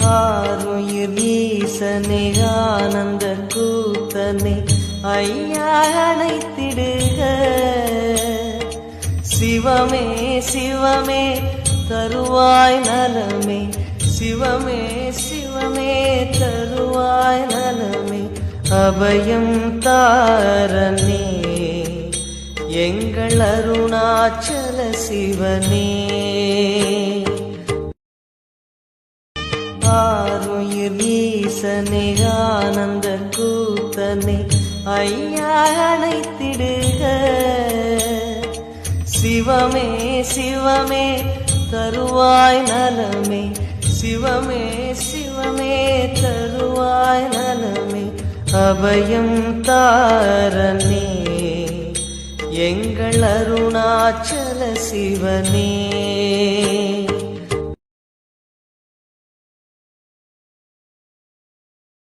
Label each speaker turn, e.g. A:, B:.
A: ஆருயிர் ஈசனே ஆனந்த கூத்தனே ஐயா அழைத்திடுக. சிவமே சிவமே தருவாய் நலமே, சிவமே சிவமே தருவாய் நலமே. அபயம் தாரனே எங்கள் அருணாச்சல சிவனே. ஆருயிர் ஈசனே ஆனந்த கூத்தனே ஐயா அழைத்திடுக. சிவமே சிவமே தருவாய் நலமே, சிவமே சிவமே தருவாய் நலமே. அபயம் தாரனே எங்கள் அருணாச்சல சிவனே.